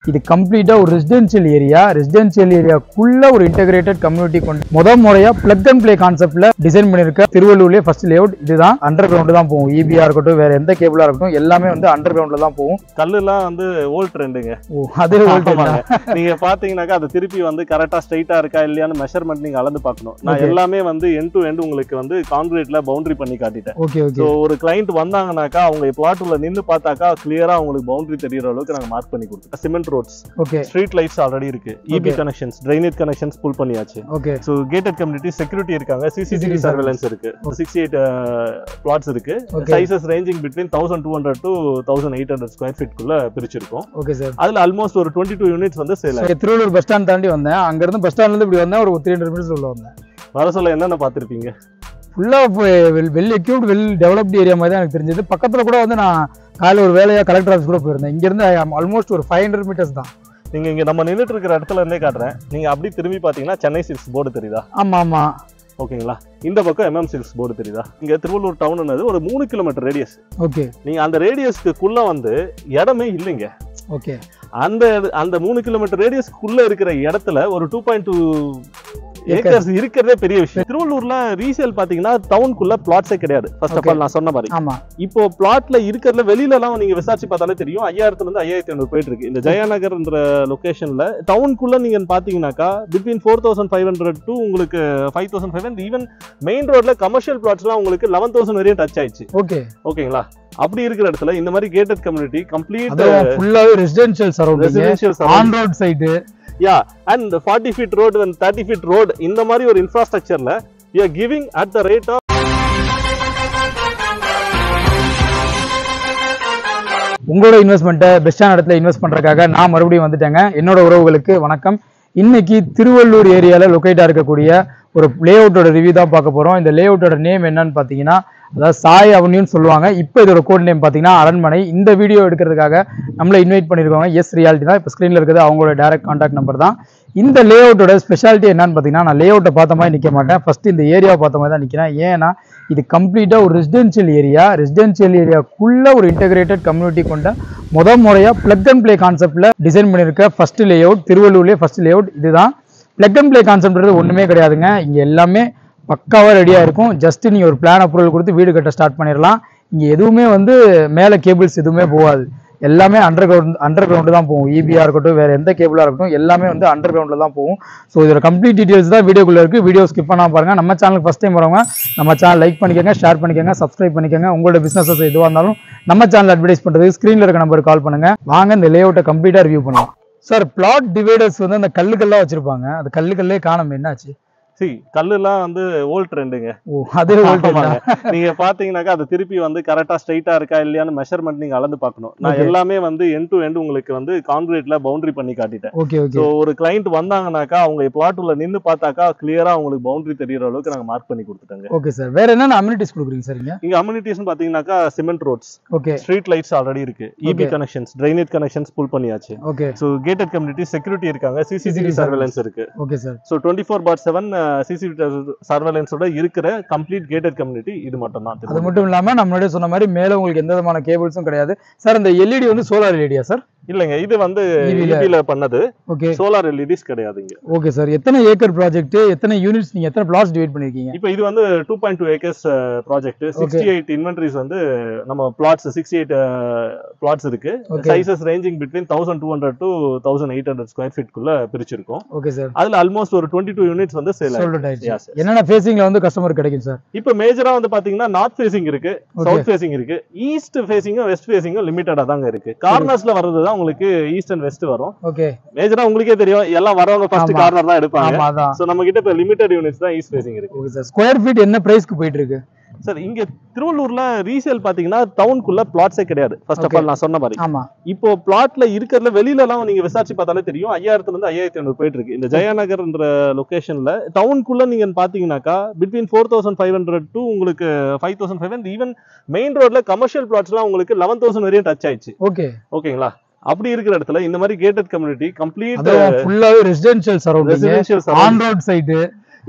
இது கம்ப்ளீட்டா ஒரு ரெசிடென்ஷியல் ஏரியாக்குள்ள ஒரு இன்டகிரேட்டட் கம்யூனிட்டி கொண்டு முறையா பிளக் அண்ட் பிளே கான்செப்ட்ல டிசைன் பண்ணிருக்க திருவள்ளூர்லயே ஃபர்ஸ்ட் லேஅவுட் இதுதான். அண்டர் கிரவுண்ட் தான் போகும். EBA இருக்கட்டும் வேற எந்த கேபிளா இருக்கட்டும் எல்லாமே வந்து அண்டர் கிரவுண்ட்ல தான் போகும். கல்லுலாம் வந்து ஓல்ட் ட்ரெண்டுங்க. அதே ஓல்ட் நீங்க பாத்தீங்கன்னாக்கா அது திருப்பி வந்து கரெக்டா ஸ்ட்ரைட்டா இருக்கா இல்லையான்னு மெஷர்மெண்ட் நீங்க அளந்து பார்க்கணும். நான் எல்லாமே வந்து எண்ட் டு எண்ட் உங்களுக்கு வந்து கான்கிரீட்ல பவுண்டரி பண்ணி காட்டிட்டேன். சோ ஒரு கிளைண்ட் வந்தாங்கன்னாக்கா அவங்க பிளாட் உள்ள நின்னு பார்த்தாக்கா கிளியரா உங்களுக்கு பவுண்டரி தெரியற அளவுக்கு நாங்க மார்க் பண்ணி கொடுத்தோம். Cement roads, street lights already இருக்கு, EB connections, drainage connections full பண்ணியாச்சு. சோ கேட்டட் கம்யூனிட்டி, செக்யூரிட்டி இருக்காங்க, CCTV சர்வேலன்ஸ் இருக்கு, 68 பிளாட்ஸ் இருக்கு. Sizes ranging between 1200 to 1800 square feet குள்ள பிரிச்சிருக்கோம். அதுல ஆல்மோஸ்ட் ஒரு 22 யூனிட்ஸ் வந்து சேல் ஆயிருக்கு. திருவள்ளூர் பஸ் ஸ்டாண்ட் தாண்டி வந்தேன். அங்க இருந்து பஸ் ஸ்டாண்ட்ல இருந்து இப்படி வந்தா ஒரு 300 மீட்டர்ஸ் உள்ள வந்தேன். வர சொல்ல என்னென்ன பாத்திருப்பீங்க? ஃபுல்லா well equipped well developed area மாதிரி தான் எனக்கு தெரிஞ்சது. பக்கத்துல கூட வந்து நான் காலையில் ஒரு வேலையா கலெக்டர் ஆஃபீஸ் கூட போயிருந்தேன். இங்க இருந்து ஆல்மோஸ்ட் ஒரு 500 மீட்டர்ஸ் தான். நீங்க இங்க நம்ம நின்றுட்டு இருக்கிற இடத்துல இருந்தே காட்டுறேன். நீங்க அப்படி திரும்பி பாத்தீங்கன்னா சென்னை சில்க்ஸ் போர்டு தெரியுதா? ஆமா ஆமா. ஓகேங்களா? இந்த பக்கம் MM சில்க்ஸ் போர்டு தெரியுதா? இங்க திருவள்ளூர் டவுன் ஒரு 3 கிலோமீட்டர் ரேடியஸ். ஓகே. நீங்க அந்த ரேடியஸ்க்குள்ள வந்து இடமே இல்லைங்க. ஓகே. அந்த 3 கிலோமீட்டர் ரேடியஸ்க்குள்ள இருக்கிற இடத்துல ஒரு 2.2 ஏக்கர்ஸ் இருக்கிறதே பெரிய விஷயம். திருவள்ளூர்ல ரீசேல் பாத்தீங்கன்னா டவுனுக்குள்ள பிளாட்ஸே கிடையாது. ஃபர்ஸ்ட் ஆஃப் ஆல் நான் சொன்ன மாதிரி இப்போ பிளாட்ல இருக்கிறதுல வெளியில எல்லாம் நீங்க விசாரிச்சு பார்த்தாலே தெரியும் 5000 இருந்து 5500 போயிட்டு இருக்கு. இந்த ஜெயாநகர்ன்ற லொகேஷன்ல டவுனுக்குள்ள நீங்க பாத்தீங்கன்னாக்கா பிட்வீன் 4500 டு உங்களுக்கு 5500. ஈவன் மெயின் ரோட்ல கமர்ஷியல் பிளாட்ஸ் எல்லாம் உங்களுக்கு 11000 வரையும் டச் ஆயிடுச்சு. ஓகேங்களா? அப்படி இருக்கிற இடத்துல இந்த மாதிரி கேட்டட் கம்யூனிட்டி கம்ப்ளீட் ஃபுல்லாவே residential surrounding, on road side, and 40 feet road and 30 feet road இந்த மாதிரி ஒரு இன்ஃப்ராஸ்ட்ரக்சர்ல we are giving at the rate of. உங்களோட இன்வெஸ்ட்மெண்ட்டை பெஸ்டான இடத்துல இன்வெஸ்ட் பண்றதுக்காக நான் மறுபடியும் வந்துட்டேங்க. என்னோட உறவுகளுக்கு வணக்கம். இன்னைக்கு திருவள்ளூர் ஏரியால லொகேட்டா இருக்கக்கூடிய ஒரு லேஅவுட்டோட ரிவ்யூ தான் பார்க்க போறோம். இந்த லேஅவுட்டோட நேம் என்னன்னு பாத்தீங்கன்னா அதாவது சாய் அவென்யூன்னு சொல்லுவாங்க. இப்போ இதோட கோட் நேம் பாத்தீங்கன்னா அரண்மனை. இந்த வீடியோ எடுக்கிறதுக்காக நம்மளை இன்வைட் பண்ணிருக்காங்க எஸ் ரியாலிட்டி தான். இப்போ ஸ்கிரீன்ல இருக்கிறது அவங்களோட டைரக்ட் கான்டாக்ட் நம்பர் தான். இந்த லேஅவுட்டோட ஸ்பெஷாலிட்டி என்னன்னு பாத்தீங்கன்னா நான் லேஅவுட்டை பார்த்த மாதிரி நிக்க மாட்டேன். ஃபர்ஸ்ட் இந்த ஏரியாவை பார்த்த மாதிரி தான் நிக்கிறேன். ஏன்னா இது கம்ப்ளீட்டா ஒரு ரெசிடென்ஷியல் ஏரியாக்குள்ள ஒரு இன்டகிரேட்டட் கம்யூனிட்டி கொண்ட முறையா பிளக் அண்ட் பிளே கான்செப்ட்ல டிசைன் பண்ணிருக்க ஃபர்ஸ்ட் லேஅவுட் திருவள்ளூர்லயே ஃபர்ஸ்ட் லேஅவுட் இதுதான். பிளக் அண்ட் பிளே கான்செப்ட்ன்றது ஒண்ணுமே கிடையாதுங்க. இங்க எல்லாமே பக்காவா ரெடியா இருக்கும். ஜஸ்ட் நீங்க ஒரு பிளான் அப்ரூவல் கொடுத்து வீடு கட்ட ஸ்டார்ட் பண்ணிடலாம். இங்க எதுவுமே வந்து மேல கேபிள்ஸ் எதுவுமே போகாது. எல்லாமே அண்டர் கிரவுண்ட் தான் போகும். EBA இருக்கட்டும் வேற எந்த கேபிளா இருக்கட்டும் எல்லாமே வந்து அண்டர் கிரவுண்ட்ல தான் போகும். ஸோ இதோட கம்ப்ளீட் டீடைல்ஸ் தான் வீடியோக்குள்ள இருக்கு. வீடியோ ஸ்கிப் பண்ணாம பாருங்க. நம்ம சேனலுக்கு ஃபர்ஸ்ட் டைம் வரவங்க நம்ம சேனல் லைக் பண்ணிக்கோங்க, ஷேர் பண்ணிக்கோங்க, சப்ஸ்கிரைப் பண்ணிக்கோங்க. உங்களோட பிசினஸஸ் எதுவாக இருந்தாலும் நம்ம சேனல் அட்வர்டைஸ் பண்றதுக்கு ஸ்கிரீன்ல இருக்க நம்பருக்கு கால் பண்ணுங்க. வாங்க இந்த லேஅவுட்டை கம்ப்ளீட்டா ரிவ்யூ பண்ணுவோம். சார், பிளாட் டிவைடர்ஸ் வந்து அந்த கல்லுக்கெல்லாம் வச்சிருப்பாங்க. அது கல்லுக்கல்லே காணோம், என்னாச்சு? கல்லுலாம் வந்து ஓல்ட் ட்ரெண்டுங்க. அதே ஓல்ட். நீங்க பாத்தீங்கன்னாக்கா அது திருப்பி வந்து கரெக்டா ஸ்ட்ரைட்டா இருக்கா இல்லையான்னு மெஷர்மெண்ட் நீங்க அளந்து பார்க்கணும். நான் எல்லாமே வந்து எண்ட் டு எண்ட் உங்களுக்கு வந்து கான்கிரீட்ல பவுண்டரி பண்ணி காட்டிட்டேன். சோ ஒரு கிளைண்ட் வந்தாங்கன்னாக்கா அவங்க பிளாட் உள்ள நின்னு பார்த்தாக்கா கிளியரா உங்களுக்கு பவுண்டரி தெரியற அளவுக்கு நாங்க மார்க் பண்ணி கொடுத்துட்டாங்க. Okay sir. வேற என்னென்ன அம்யூனிட்டிஸ் கொடுக்குறீங்க சார்? இங்க அம்யூனிட்டிஸ் பாத்தீங்கன்னாக்கா cement roads, street lights already இருக்கு, EB connections, drainage connections full பண்ணியாச்சு. சோ கேட்டட் கம்யூனிட்டி, செக்யூரிட்டி இருக்காங்க, CCTV சர்வேலன்ஸ் இருக்கு. Okay sir. சோ 24/7 CCTV சர்வேலன்ஸோட இருக்கிற கம்ப்ளீட் கேட்டட் கம்யூனிட்டி இது மட்டும் தான். அது மட்டும் இல்லாம நம்மளே சொன்ன மாதிரி மேல உங்களுக்கு எந்த விதமான கேபிள்ஸும் கிடையாது. சார், இந்த LED வந்து சோலார் LEDயா சார்? இல்லங்க, இது வந்து EBல பண்ணது. சோலார் LEDs கிடையாதுங்க. Okay sir. எத்தனை ஏக்கர் ப்ராஜெக்ட், எத்தனை யூனிட்ஸ், நீங்க எத்தனை பிளாட்ஸ் டிவைட் பண்ணிருக்கீங்க? இப்போ இது வந்து 2.2 ஏக்கர்ஸ் ப்ராஜெக்ட். 68 இன்வென்டரிஸ் வந்து நம்ம பிளாட்ஸ் 68 பிளாட்ஸ் இருக்கு. Sizes ranging between 1200 to 1800 square feet குள்ள பிரிச்சிருக்கோம். Okay sir. அதுல ஆல்மோஸ்ட் ஒரு 22 யூனிட்ஸ் வந்து சேல் ஆயிடுச்சு. என்னென்ன ஃபேசிங்ல வந்து கஸ்டமர் கிடைக்கும் சார்? இப்போ மேஜரா வந்து பாத்தீங்கன்னா நார்த் ஃபேசிங் இருக்கு, சவுத் ஃபேசிங் இருக்கு, ஈஸ்ட் ஃபேசிங்கும் வெஸ்ட் ஃபேசிங்கும் லிமிட்டடா தாங்க இருக்கு. கார்னர்ஸ்ல வர்றது உங்களுக்கு ஈஸ்ட் அண்ட் வெஸ்ட் வரும். ஓகே. மேஜரா உங்களுக்கே தெரியும் எல்லாம் வரவங்க ஃபர்ஸ்ட் கார்னர் தான் எடுப்பாங்க. சோ நம்ம கிட்ட இப்ப லிமிட்டட் யூனிட்ஸ் தான் ஈஸ்ட் ஃபேசிங் இருக்கு. Okay sir. ஸ்கொயர் ஃபீட் என்ன பிரைஸ்க்கு போயிட்டு இருக்கு சார்? இங்க திருவள்ளூர்ல ரீசேல் பாத்தீங்கன்னா டவுனுக்குள்ள பிளாட்ஸே கிடையாது. ஃபர்ஸ்ட் ஆஃப் ஆல் நான் சொன்ன மாதிரி இப்போ பிளாட்ல இருக்கிறதுல வெளியில எல்லாம் நீங்க விசாரிச்சு பார்த்தாலே தெரியும் 5000 இருந்து 5500 போயிட்டு இருக்கு. இந்த ஜெயாநகர்ன்ற லொகேஷன்ல டவுனுக்குள்ள நீங்க பாத்தீங்கன்னாக்கா பிட்வீன் 4500 டு உங்களுக்கு 5500. ஈவன் மெயின் ரோட்ல கமர்ஷியல் பிளாட்ஸ் எல்லாம் உங்களுக்கு 11000 வரையும் டச் ஆயிடுச்சு. ஓகேங்களா? அப்படி இருக்கிற இடத்துல இந்த மாதிரி கேட்டட் கம்யூனிட்டி கம்ப்ளீட் ஃபுல்லாவே residential surrounding, on road side,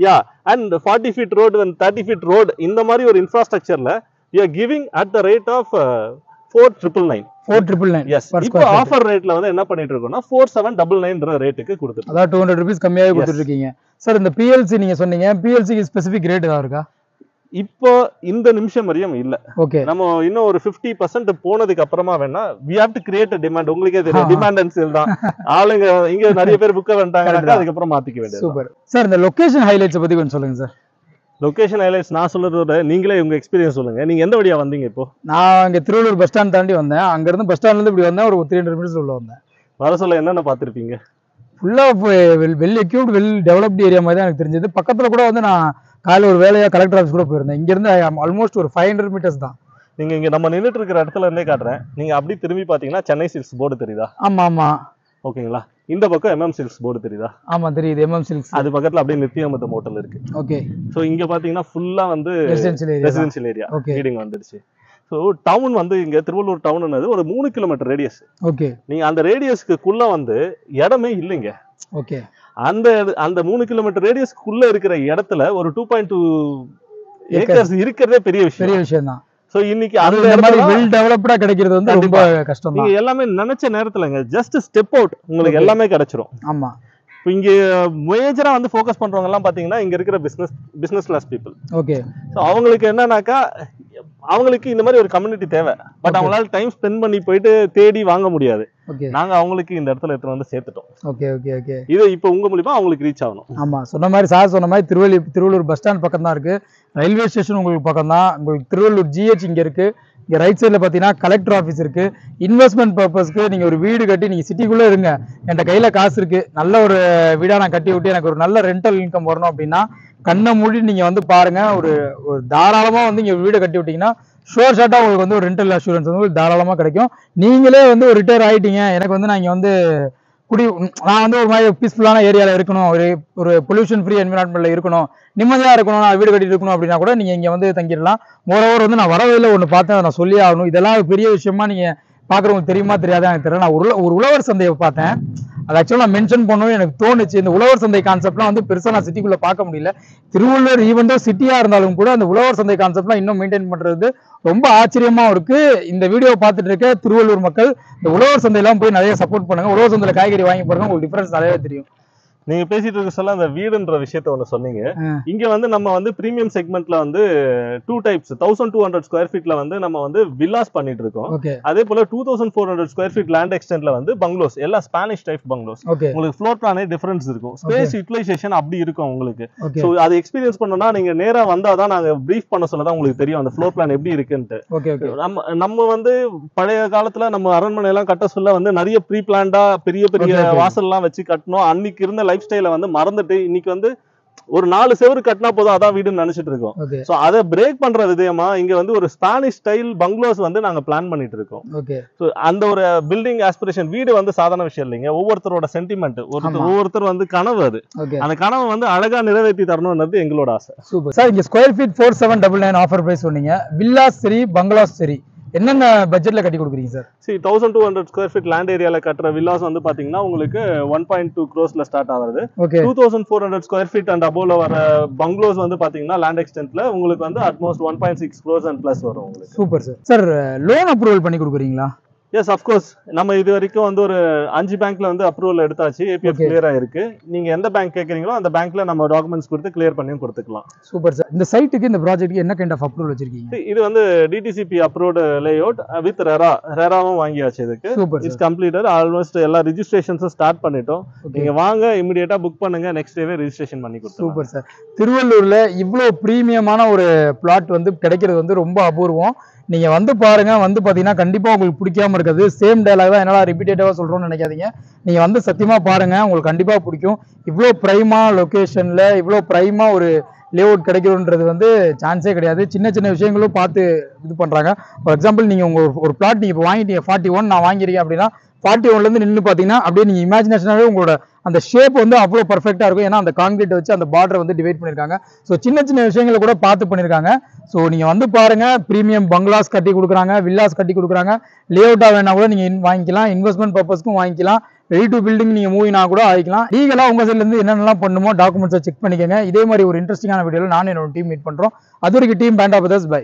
and 40 feet road and 30 feet road இந்த மாதிரி ஒரு இன்ஃப்ராஸ்ட்ரக்சர்ல we are giving at the rate of 4999. 4,999. Yes, இப்போ ஆஃபர் ரேட்ல வந்து என்ன பண்ணிட்டு இருக்கோம்னா 4,799 ரேட்டுக்கு கொடுத்துட்டு, அதாவது 200 rupees கம்மியாவே கொடுத்துட்டு இருக்கீங்க சார். இந்த பிஎல்சி நீங்க சொன்னீங்க, பிஎல்சிக்கு ஸ்பெசிபிக் ரேட் ஏதாவது இருக்கா? இப்போ இந்த நிமிஷம் வரையும் இல்ல. ஓகே, நம்ம இன்னும் ஒரு 50% போனதுக்கு அப்புறமா வேணா we have to create a demand. உங்களுக்கே தெரியும் டிமாண்ட் அண்ட் சேல் தான். ஆளுங்க இங்க நிறைய பேர் புக்க வந்துட்டாங்க, அதுக்கப்புறம் மாத்திக்க வேண்டியது. Super sir. இந்த லொகேஷன் ஹைலைட்ஸ் பத்தி கொஞ்சம் சொல்லுங்க சார். லொகேஷன் ஹைலைட்ஸ் நான் சொல்றதோட நீங்களே உங்க எக்ஸ்பீரியன்ஸ் சொல்லுங்க. நீங்க எந்த வழியா வந்தீங்க? இப்போ நான் இங்க திருவள்ளூர் பஸ் ஸ்டாண்ட் தாண்டி வந்தேன். அங்க இருந்து பஸ் ஸ்டாண்ட்ல இருந்து இப்படி வந்தேன், ஒரு 300 minutes உள்ள வந்தேன். வர சொல்ல என்னென்ன பாத்திருப்பீங்க? ஃபுல்லா well equipped, well developed area மாதிரி தான் எனக்கு தெரிஞ்சது. பக்கத்துல கூட வந்து நான் காலையில் ஒரு வேலையா கலெக்டர் ஆஃபீஸ் கூட போயிருந்தேன். இங்க இருந்து ஆல்மோஸ்ட் ஒரு 500 meters தான். நீங்க இங்க நம்ம நின்றுட்டு இருக்கிற இடத்துல இருந்தே காட்டுறேன். நீங்க அப்படி திரும்பி பாத்தீங்கன்னா சென்னை சில்க்ஸ் போர்டு தெரியுதா? ஆமா ஆமா, ஓகேங்களா. இந்த பக்கம் எம்எம் சில்க்ஸ் போர்டு தெரியுதா? ஆமா தெரியுது, எம்எம் சில்க்ஸ். அது பக்கத்துல அப்படியே நித்யாமத்தம் ஹோட்டல் இருக்கு. ஓகே, சோ இங்க பாத்தீங்கன்னா ஃபுல்லா வந்து ரெசிடென்ஷியல் ஏரியா ஃபீடிங் வந்துடுச்சு. ஸோ டவுன் வந்து இங்க திருவள்ளூர் டவுன் ஒரு 3 கிலோமீட்டர் ரேடியஸ். ஓகே, நீங்க அந்த ரேடியஸ்க்குள்ள வந்து இடமே இல்லைங்க. ஓகே, அந்த 3 கிலோமீட்டர் ரேடியஸ்க்குள்ள இருக்கிற இடத்துல ஒரு 2.2 ஏக்கர்ஸ் இருக்கிறதே பெரிய விஷயம் தான். சோ இன்னைக்கு அந்த மாதிரி வெல் டெவலப்டா கிடைக்கிறது வந்து ரொம்ப கஷ்டம் தான். நீங்க எல்லாமே நினைச்ச நேரத்துலங்க ஜஸ்ட் ஸ்டெப் அவுட் உங்களுக்கு எல்லாமே கிடைச்சிரும். ஆமா, இப்போ இங்க மேஜரா வந்து ஃபோக்கஸ் பண்றவங்க எல்லாம் பாத்தீங்கன்னா இங்க இருக்கிற business class people. Okay, so அவங்களுக்கு என்னன்னாக்கா அவங்களுக்கு இந்த மாதிரி ஒரு கம்யூனிட்டி தேவை. பட் அவங்களால டைம் ஸ்பெண்ட் பண்ணி போயிட்டு தேடி வாங்க முடியாது. நாங்க அவங்களுக்கு இந்த இடத்துல எடுத்து வந்து சேர்த்துட்டோம். ஓகே ஓகே ஓகே, இது இப்போ உங்க மூலமா அவங்களுக்கு ரீச் ஆகணும். ஆமா, சொன்ன மாதிரி சார் சொன்ன மாதிரி திருவள்ளூர் பஸ் ஸ்டாண்ட் பக்கம் தான் இருக்கு. ரயில்வே ஸ்டேஷன் உங்களுக்கு பக்கம் தான். உங்களுக்கு திருவள்ளூர் GH இங்க இருக்கு. இங்க ரைட் சைட்ல பாத்தீங்கன்னா கலெக்டர் ஆஃபீஸ் இருக்கு. இன்வெஸ்ட்மெண்ட் பர்பஸ்க்கு நீங்க ஒரு வீடு கட்டி நீங்க சிட்டிக்குள்ள இருங்க, என்கிட்ட கையில காசு இருக்கு, நல்ல ஒரு வீடா நான் கட்டி விட்டு எனக்கு ஒரு நல்ல ரெண்டல் இன்கம் வரணும் அப்படின்னா கண்ணை மூடி நீங்க வந்து பாருங்க. ஒரு தாராளமா வந்து இங்க வீடு கட்டி விட்டீங்கன்னா ஷோர் ஷார்ட்டா உங்களுக்கு வந்து ஒரு ரெண்டல் அஷூரன்ஸ் வந்து தாராளமா கிடைக்கும். நீங்களே வந்து ஒரு ரிட்டையர் ஆயிட்டீங்க, எனக்கு வந்து நான் இங்க வந்து நான் வந்து ஒரு மாதிரி பீஸ்ஃபுல்லான ஏரியால இருக்கணும், ஒரு பொல்யூஷன் ஃப்ரீ என்விரான்மெண்ட்ல இருக்கணும், நிம்மதியா இருக்கணும், நான் வீடு கட்டிட்டு இருக்கணும் அப்படின்னா கூட நீங்க இங்க வந்து தங்கிடலாம். மோரோவர் வந்து நான் வரவையில ஒண்ணு பார்த்தேன், நான் சொல்லி ஆகணும். இதெல்லாம் பெரிய விஷயமா நீங்க பாக்குறவங்களுக்கு தெரியுமா தெரியாதா எனக்கு தெரியல. நான் ஒரு உழவர் சந்தையை பார்த்தேன். அது ஆக்சுவலாக நான் மென்ஷன் பண்ணவும் எனக்கு தோணுச்சு. இந்த உழவர் சந்தை கான்செப்ட்லாம் வந்து பெருசாக நான் சிட்டிக்குள்ள பார்க்க முடியல. திருவள்ளூர் ஈவன் சிட்டியா இருந்தாலும் கூட அந்த உழவர் சந்தை கான்செப்ட்லாம் இன்னும் மெயின்டைன் பண்றது ரொம்ப ஆச்சரியமா இருக்கு. இந்த வீடியோ பார்த்துட்டு இருக்க திருவள்ளூர் மக்கள் இந்த உழவர் சந்தையெல்லாம் போய் நிறைய சப்போர்ட் பண்ணுங்க. உழவர் சந்தையில காய்கறி வாங்கி பாருங்க, உங்களுக்கு டிஃபரன்ஸ் நிறையவே தெரியும். நீங்க பேசிட்டு இருக்க சொல்ல அந்த வீடுன்ற விஷயத்த ஒண்ணு சொன்னீங்க. இங்க வந்து நம்ம வந்து பிரீமியம் செக்மெண்ட்ல வந்து 2 டைப்ஸ் 1200 ஸ்கொயர் ஃபீட்ல வந்து நம்ம வந்து வில்லாஸ் பண்ணிட்டு இருக்கோம். அதே போல 2400 ஸ்கொயர் ஃபீட் லேண்ட் எக்ஸ்டென்ட்ல வந்து பங்களோஸ், எல்லாம் ஸ்பானிஷ் டைப் பங்களோஸ். உங்களுக்கு ஃப்ளோர் பிளானே டிஃபரன்ஸ் இருக்கும், ஸ்பேஸ் யூட்டிலைசேஷன் அப்படி இருக்கும் உங்களுக்கு. சோ அது எக்ஸ்பீரியன்ஸ் பண்ணனும்னா நீங்க நேரா வந்தாதான் நாங்க பிரீஃப் பண்ண சொல்லதான் உங்களுக்கு தெரியும் அந்த ஃப்ளோர் பிளான் எப்படி இருக்குன்னு. நம்ம வந்து பழைய காலத்துல நம்ம அரண்மனை எல்லாம் கட்ட சொல்ல வந்து நிறைய ப்ரீ பிளான்டா பெரிய பெரிய வாசல் எல்லாம் வச்சு கட்டணும். அன்னைக்கு இருந்த லைஃப் ஸ்டைல வந்து மறந்துட்டு இன்னைக்கு வந்து ஒரு 4 செவரு கட்டினா போதும் அதான் வீடுன்னு நினைச்சிட்டு இருக்கோம். சோ அதை பிரேக் பண்ற விதமா இங்க வந்து ஒரு ஸ்பானிஷ் ஸ்டைல் பங்களோஸ் வந்து நாங்க பிளான் பண்ணிட்டு இருக்கோம். சோ அந்த ஒரு பில்டிங் ஆஸ்பிரேஷன், வீடு வந்து சாதாரண விஷயம் இல்லைங்க, ஒவ்வொருத்தரோட சென்டிமெண்ட், ஒவ்வொருத்தர் வந்து கனவு. அது அந்த கனவு வந்து அழகா நிறைவேற்றி தரணும்ன்றது எங்களோட ஆசை. Super sir. இங்க ஸ்கொயர் ஃபீட் 4799 ஆஃபர் பிரைஸ் சொன்னீங்க. வில்லாஸ் சரி பங்களாஸ் சரி என்னென்ன பட்ஜெட்ல கட்டி கொடுக்குறீங்க சார்? 1200 ஸ்கொயர் ஃபீட் லேண்ட் ஏரியால கட்டுற வில்லாஸ் வந்து பாத்தீங்கன்னா உங்களுக்கு 1.2 crores ஸ்டார்ட் ஆகுது. 2400 ஸ்கொயர் ஃபீட் அண்ட் அபோவ்ல வர பங்களோஸ் வந்து பாத்தீங்கன்னா லேண்ட் எக்ஸ்டென்ட்ல உங்களுக்கு வந்து அட்மோஸ்ட் 1.6 crores and plus வரும் உங்களுக்கு. Super sir. Sir loan approval பண்ணி கொடுக்குறீங்களா? Yes, of course. நம்ம இது வரைக்கும் வந்து ஒரு 5 பேங்க்ல வந்து அப்ரூவல் எடுத்தாச்சு, APF கிளியர் ஆயிருக்கு. நீங்க எந்த பேங்க் கேக்குறீங்களோ அந்த பேங்க்ல நம்ம டாக்குமெண்ட்ஸ் கொடுத்து கிளியர் பண்ணியும் கொடுத்துக்கலாம். Super sir. இந்த சைட்டுக்கு இந்த ப்ராஜெக்ட்க்கு என்ன கைண்ட் ஆஃப் அப்ரூவல் வச்சிருக்கீங்க? இது வந்து DTCP அப்ரூவ்ட் லேஅவுட் வித் ரெராவும் வாங்கியாச்சு. இதுக்கு இட்ஸ் கம்ப்ளீட்டட். ஆல்மோஸ்ட் எல்லா ரெஜிஸ்ட்ரேஷன்ஸும் ஸ்டார்ட் பண்ணிட்டோம். நீங்க வாங்க, இமிடியேட்டா புக் பண்ணுங்க, நெக்ஸ்ட் டேவே ரெஜிஸ்ட்ரேஷன் பண்ணி கொடுத்துருவோம். Super sir. திருவள்ளூர்ல இவ்வளவு பிரீமியமான ஒரு பிளாட் வந்து கிடைக்கிறது வந்து ரொம்ப அபூர்வம். நீங்க வந்து பாருங்க, வந்து பாத்தீங்கன்னா கண்டிப்பா உங்களுக்கு பிடிக்காம இருக்காது. சேம் டயலாக் தான் என்னால ரிப்பீட்டேட்டிவா சொல்றோம்னு நினைக்காதீங்க. நீங்க வந்து சத்தியமா பாருங்க, உங்களுக்கு கண்டிப்பா பிடிக்கும். இவ்வளோ பிரைமா லொகேஷன்ல இவ்வளோ பிரைமா ஒரு லேஅவுட் கிடைக்கிறதுன்றது வந்து சான்ஸே கிடையாது. சின்ன சின்ன விஷயங்களும் பார்த்து இது பண்றாங்க. ஃபார் எக்ஸாம்பிள் நீங்க உங்க ஒரு பிளாட் நீங்க இப்போ வாங்கிட்டீங்க 41, நான் வாங்கிருக்கேன் அப்படின்னா 41ல இருந்து நின்று பாத்தீங்கன்னா அப்படியே நீங்க இமேஜினேஷனாவே உங்களோட அந்த ஷேப் வந்து அவ்வளோ பர்ஃபெக்டா இருக்கும். ஏன்னா அந்த கான்கிரீட் வச்சு அந்த பார்டர் வந்து டிவைட் பண்ணிருக்காங்க. ஸோ சின்ன சின்ன விஷயங்களை கூட பார்த்து பண்ணிருக்காங்க. ஸோ நீங்க வந்து பாருங்க, பிரீமியம் பங்களாஸ் கட்டி கொடுக்குறாங்க, வில்லாஸ் கட்டி கொடுக்குறாங்க. லேஅவுட்டா வேணா கூட நீங்க வாங்கிக்கலாம், இன்வெஸ்ட்மெண்ட் பர்பஸ்க்கும் வாங்கிக்கலாம், ரெடி டு பில்டிங் நீங்க மூவினா கூட ஆகிக்கலாம். லீகலா உங்க சைட்ல இருந்து என்னென்னலாம் பண்ணுமோ டாக்குமெண்ட்ஸை செக் பண்ணிக்கங்க. இதே மாதிரி ஒரு இன்ட்ரெஸ்டிங்கான வீடியோல நானும் என்னோட டீம் மீட் பண்றோம். அது வரைக்கும் டீம் பேண்ட் ஆஃப் பை.